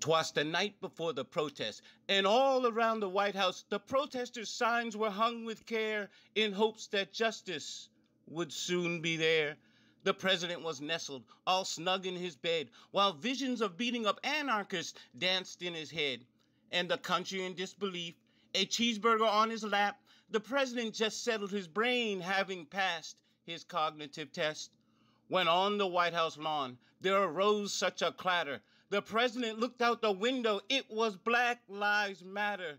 'Twas the night before the protest, and all around the White House the protesters' signs were hung with care in hopes that justice would soon be there. The president was nestled, all snug in his bed, while visions of beating up anarchists danced in his head. And the country in disbelief, a cheeseburger on his lap, the president just settled his brain, having passed his cognitive test. When on the White House lawn there arose such a clatter, the president looked out the window, it was Black Lives Matter.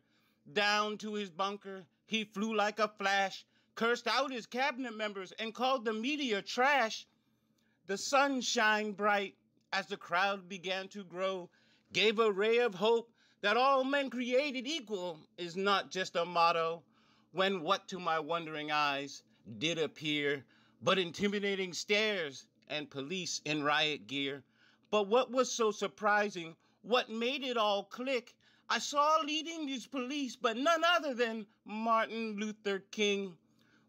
Down to his bunker, he flew like a flash, cursed out his cabinet members and called the media trash. The sun shined bright as the crowd began to grow, gave a ray of hope that all men created equal is not just a motto, when what to my wondering eyes did appear but intimidating stares and police in riot gear. But what was so surprising, what made it all click, I saw leading these police but none other than Martin Luther King.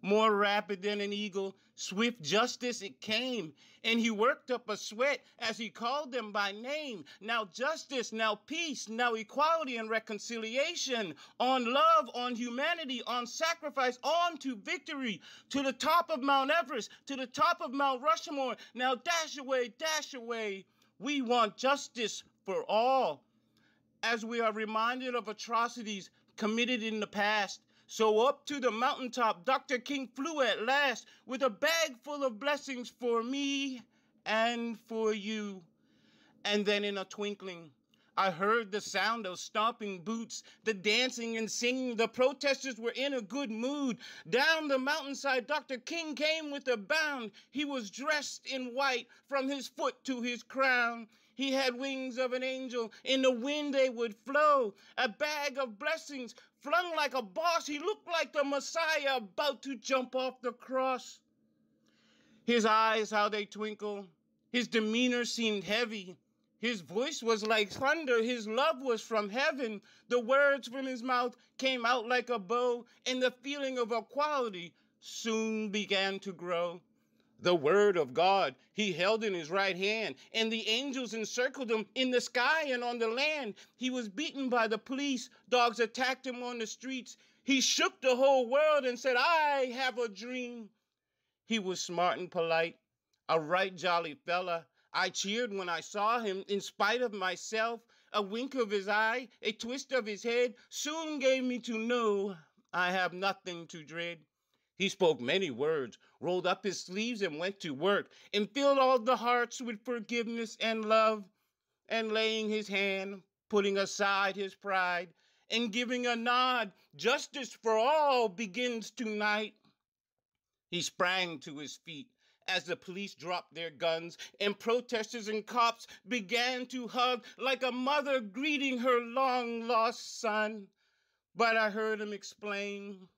More rapid than an eagle, swift justice it came, and he worked up a sweat as he called them by name. Now justice, now peace, now equality and reconciliation, on love, on humanity, on sacrifice, on to victory, to the top of Mount Everest, to the top of Mount Rushmore. Now dash away, we want justice for all. As we are reminded of atrocities committed in the past, so up to the mountaintop, Dr. King flew at last with a bag full of blessings for me and for you. And then in a twinkling, I heard the sound of stomping boots, the dancing and singing. The protesters were in a good mood. Down the mountainside, Dr. King came with a bound. He was dressed in white from his foot to his crown. He had wings of an angel. In the wind they would flow. A bag of blessings flung like a boss. He looked like the Messiah about to jump off the cross. His eyes, how they twinkle. His demeanor seemed heavy. His voice was like thunder. His love was from heaven. The words from his mouth came out like a bow, and the feeling of equality soon began to grow. The word of God he held in his right hand, and the angels encircled him in the sky and on the land. He was beaten by the police. Dogs attacked him on the streets. He shook the whole world and said, I have a dream. He was smart and polite, a right jolly fella. I cheered when I saw him in spite of myself. A wink of his eye, a twist of his head soon gave me to know I have nothing to dread. He spoke many words, rolled up his sleeves and went to work, and filled all the hearts with forgiveness and love, and laying his hand, putting aside his pride, and giving a nod, justice for all begins tonight. He sprang to his feet as the police dropped their guns, and protesters and cops began to hug like a mother greeting her long-lost son. But I heard him explain,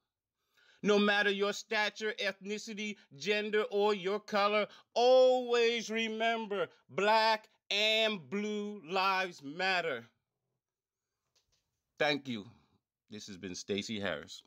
no matter your stature, ethnicity, gender, or your color, always remember Black and Blue Lives Matter. Thank you. This has been Stacey Harris.